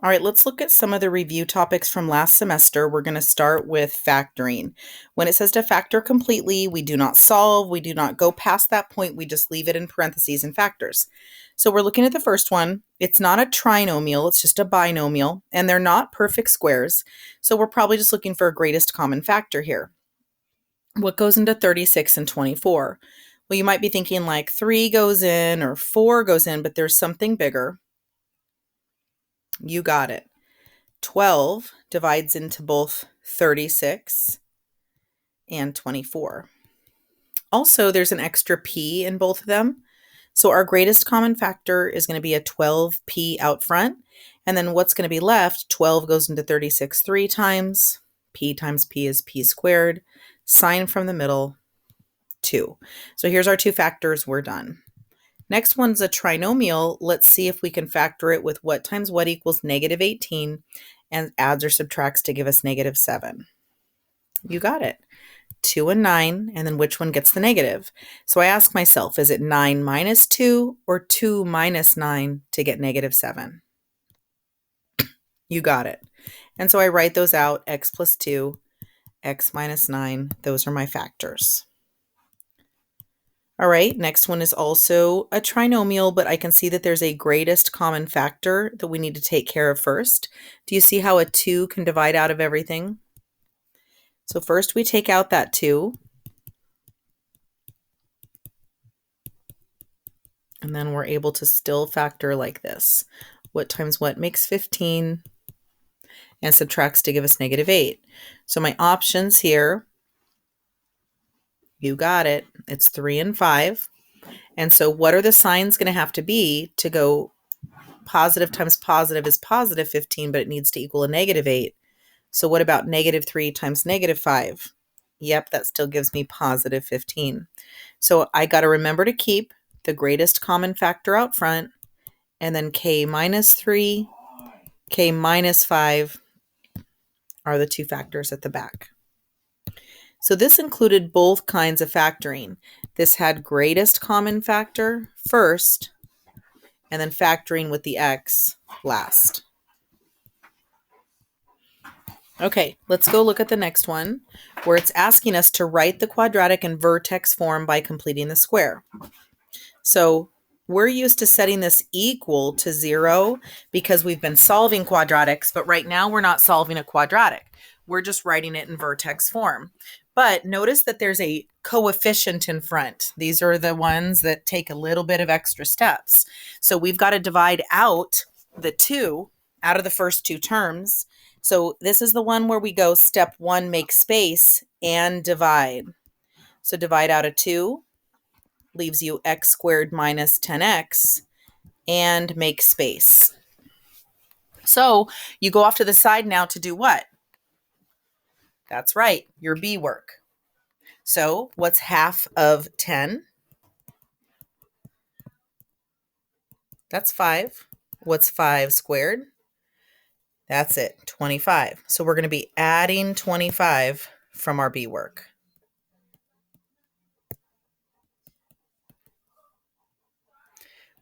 All right, let's look at some of the review topics from last semester. We're going to start with factoring. When it says to factor completely, we do not solve, we do not go past that point, we just leave it in parentheses and factors. So we're looking at the first one. It's not a trinomial, it's just a binomial, and they're not perfect squares. So we're probably just looking for a greatest common factor here. What goes into 36 and 24? Well, you might be thinking like 3 goes in or 4 goes in, but there's something bigger. You got it. 12 divides into both 36 and 24. Also, there's an extra p in both of them. So our greatest common factor is going to be a 12p out front. And then what's going to be left? 12 goes into 36 3 times. P is p squared. Sign from the middle, 2. So here's our two factors. We're done. Next one's a trinomial. Let's see if we can factor it with what times what equals negative 18 and adds or subtracts to give us negative 7. You got it. 2 and 9, and then which one gets the negative? So I ask myself, is it 9 minus 2 or 2 minus 9 to get negative 7? You got it. And so I write those out, x plus 2, x minus 9. Those are my factors. All right, next one is also a trinomial, but I can see that there's a greatest common factor that we need to take care of first. Do you see how a 2 can divide out of everything? So first we take out that 2. And then we're able to still factor like this. What times what makes 15 and subtracts to give us negative 8. So my options here, you got it. It's 3 and 5. And so what are the signs going to have to be to go positive times positive is positive 15, but it needs to equal a negative 8. So what about negative 3 times negative 5? Yep, that still gives me positive 15. So I got to remember to keep the greatest common factor out front, and then k minus 3, k minus 5 are the two factors at the back. So this included both kinds of factoring. This had greatest common factor first, and then factoring with the x last. Okay, let's go look at the next one, where it's asking us to write the quadratic in vertex form by completing the square. So we're used to setting this equal to 0 because we've been solving quadratics, but right now we're not solving a quadratic. We're just writing it in vertex form. But notice that there's a coefficient in front. These are the ones that take a little bit of extra steps. So we've got to divide out the 2 out of the first 2 terms. So this is the one where we go step 1, make space, and divide. So divide out a 2, leaves you x squared minus 10x, and make space. So you go off to the side now to do what? That's right, your B work. So what's half of 10? That's 5. What's 5 squared? That's it, 25. So we're going to be adding 25 from our B work.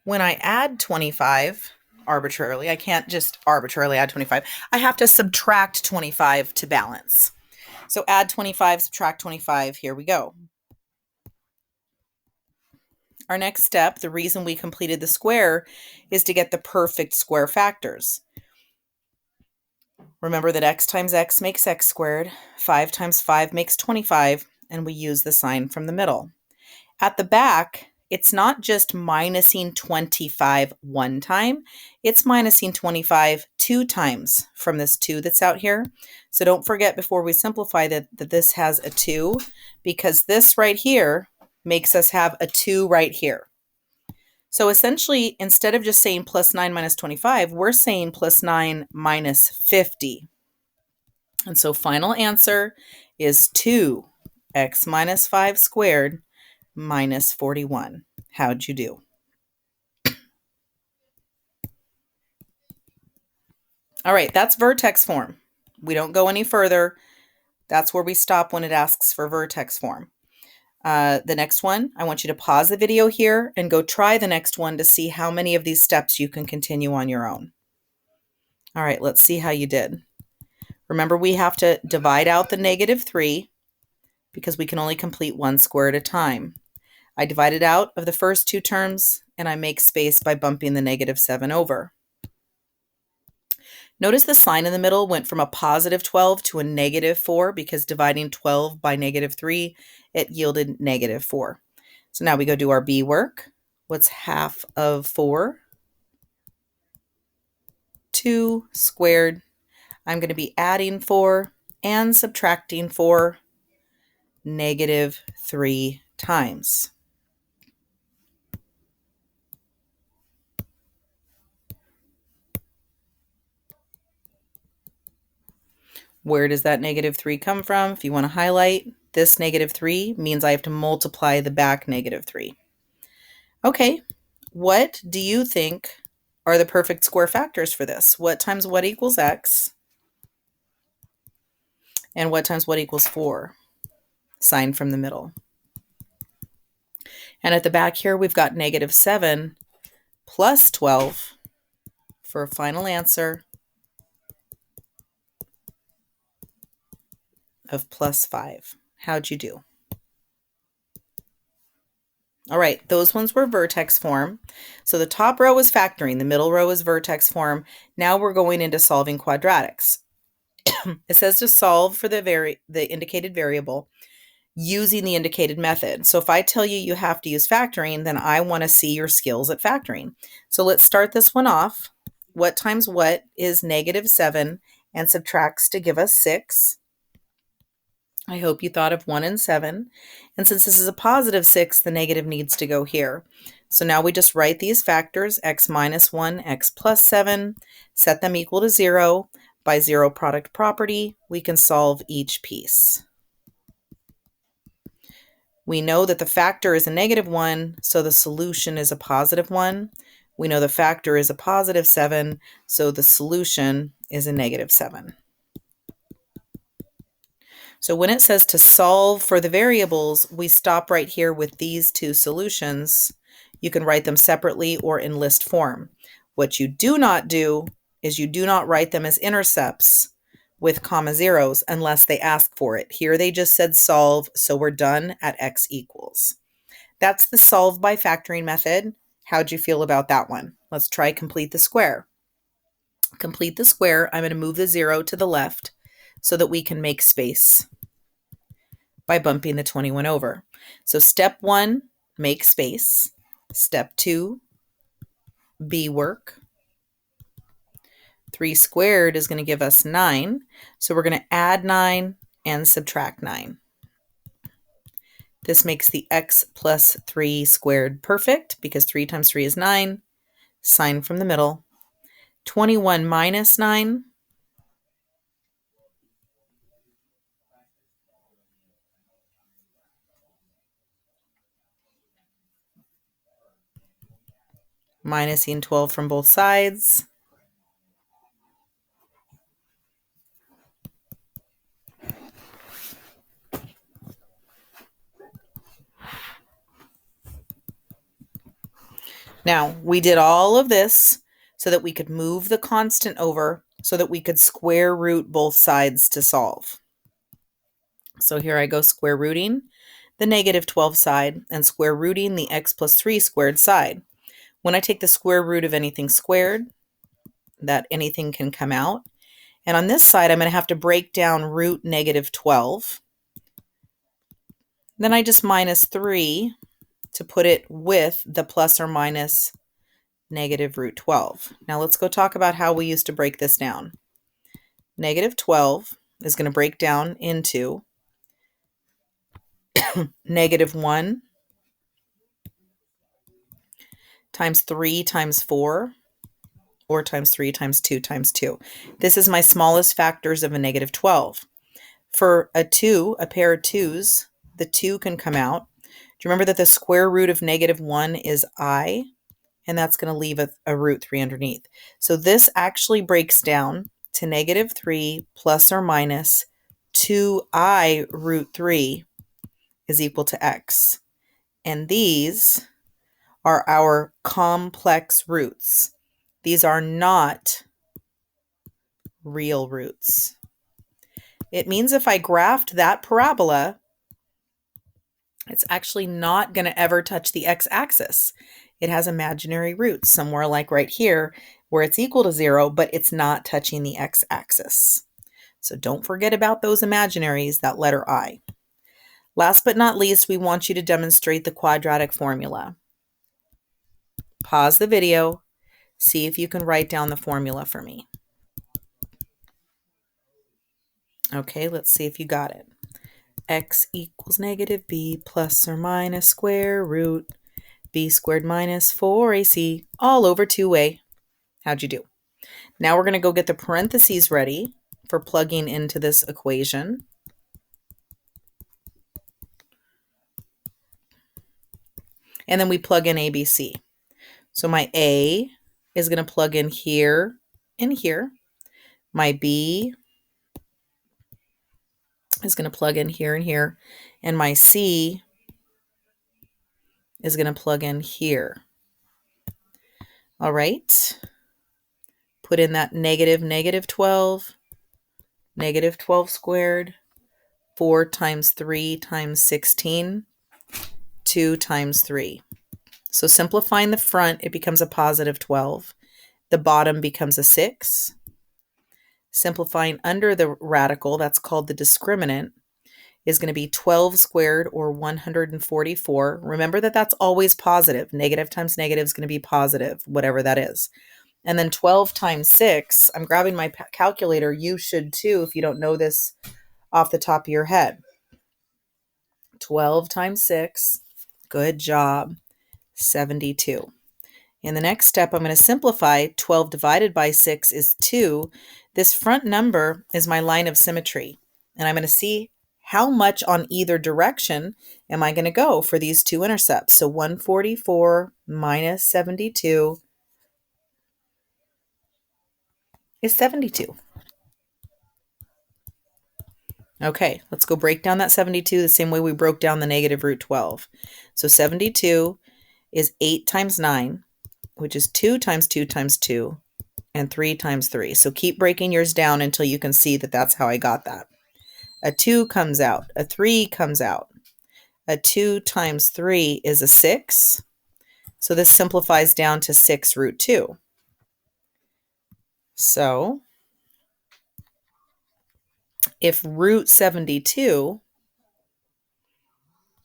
When I add 25 arbitrarily, I can't just arbitrarily add 25. I have to subtract 25 to balance. So add 25, subtract 25, here we go. Our next step, the reason we completed the square, is to get the perfect square factors. Remember that x times x makes x squared, 5 times 5 makes 25, and we use the sign from the middle. At the back, it's not just minusing 25 one time, it's minusing 25 2 times from this 2 that's out here. So don't forget before we simplify that this has a 2, because this right here makes us have a 2 right here. So essentially, instead of just saying plus 9 minus 25, we're saying plus 9 minus 50. And so final answer is 2x minus 5 squared minus 41. How'd you do? All right, that's vertex form. We don't go any further. That's where we stop when it asks for vertex form. The next one, I want you to pause the video here and go try the next one to see how many of these steps you can continue on your own. All right, let's see how you did. Remember, we have to divide out the -3 because we can only complete one square at a time. I divided out of the first two terms, and I make space by bumping the -7 over. Notice the sign in the middle went from a +12 to a -4 because dividing 12 by -3, it yielded -4. So now we go do our B work. What's half of 4? 2 squared. I'm going to be adding 4 and subtracting 4, -3 times. Where does that -3 come from? If you want to highlight, this -3 means I have to multiply the back -3. Okay, what do you think are the perfect square factors for this? What times what equals x? And what times what equals 4? Sign from the middle. And at the back here, we've got -7 plus 12 for a final answer of +5. How'd you do? All right, those ones were vertex form. So the top row was factoring, the middle row is vertex form. Now we're going into solving quadratics. It says to solve for the indicated variable using the indicated method. So if I tell you you have to use factoring, then I want to see your skills at factoring. So let's start this one off. What times what is -7 and subtracts to give us 6? I hope you thought of 1 and 7. And since this is a +6, the negative needs to go here. So now we just write these factors, x minus 1, x plus 7, set them equal to 0. By zero product property, we can solve each piece. We know that the factor is a -1, so the solution is a +1. We know the factor is a +7, so the solution is a -7. So when it says to solve for the variables, we stop right here with these two solutions. You can write them separately or in list form. What you do not do is you do not write them as intercepts with comma zeros unless they ask for it. Here they just said solve, so we're done at x equals. That's the solve by factoring method. How'd you feel about that one? Let's try complete the square. Complete the square, I'm going to move the 0 to the left so that we can make space by bumping the 21 over. So step 1, make space. Step 2, B work. 3 squared is going to give us 9. So we're going to add 9 and subtract 9. This makes the x plus 3 squared perfect because 3 times 3 is 9. Sign from the middle. 21 minus 9. Minusing 12 from both sides. Now, we did all of this so that we could move the constant over so that we could square root both sides to solve. So here I go square rooting the -12 side and square rooting the x plus 3 squared side. When I take the square root of anything squared, that anything can come out. And on this side, I'm going to have to break down root -12. Then I just minus 3 to put it with the plus or minus -√12. Now let's go talk about how we used to break this down. -12 is going to break down into -1 times 3 times 4, or times 3 times 2 times 2. This is my smallest factors of a -12. For a 2, a pair of 2's, the 2 can come out. Do you remember that the square root of -1 is I? And that's going to leave a root 3 underneath. So this actually breaks down to -3 plus or minus 2i root 3 is equal to x. And these are our complex roots. These are not real roots. It means if I graphed that parabola, it's actually not going to ever touch the x-axis. It has imaginary roots somewhere like right here where it's equal to 0, but it's not touching the x-axis. So don't forget about those imaginaries, that letter I. Last but not least, we want you to demonstrate the quadratic formula. Pause the video, see if you can write down the formula for me. Okay, let's see if you got it. X equals negative b plus or minus square root b squared minus 4ac all over 2a. How'd you do? Now we're going to go get the parentheses ready for plugging into this equation. And then we plug in ABC. So my A is going to plug in here and here. My B is going to plug in here and here. And my C is going to plug in here. All right. Put in that negative 12, negative 12 squared, 4 times 3 times 16, 2 times 3. So simplifying the front, it becomes a positive 12. The bottom becomes a 6. Simplifying under the radical, that's called the discriminant, is going to be 12 squared or 144. Remember that that's always positive. Negative times negative is going to be positive, whatever that is. And then 12 times 6, I'm grabbing my calculator. You should too if you don't know this off the top of your head. 12 times 6, good job, 72. In the next step, I'm going to simplify. 12 divided by 6 is 2. This front number is my line of symmetry. And I'm going to see how much on either direction am I going to go for these two intercepts. So 144 minus 72 is 72. Okay, let's go break down that 72 the same way we broke down the negative root 12. So 72 is 8 times 9, which is 2 times 2 times 2, and 3 times 3. So keep breaking yours down until you can see that that's how I got that. A 2 comes out. A 3 comes out. A 2 times 3 is a 6. So this simplifies down to 6 root 2. So if root 72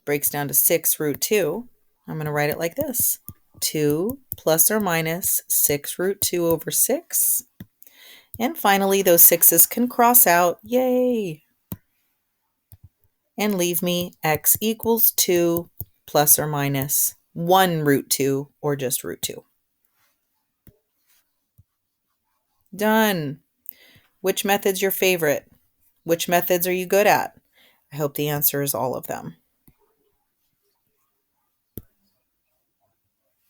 breaks down to 6 root 2, I'm going to write it like this. 2 plus or minus 6 root 2 over 6. And finally, those 6's can cross out. Yay! And leave me x equals 2 plus or minus 1 root 2 or just root 2. Done. Which method's your favorite? Which methods are you good at? I hope the answer is all of them.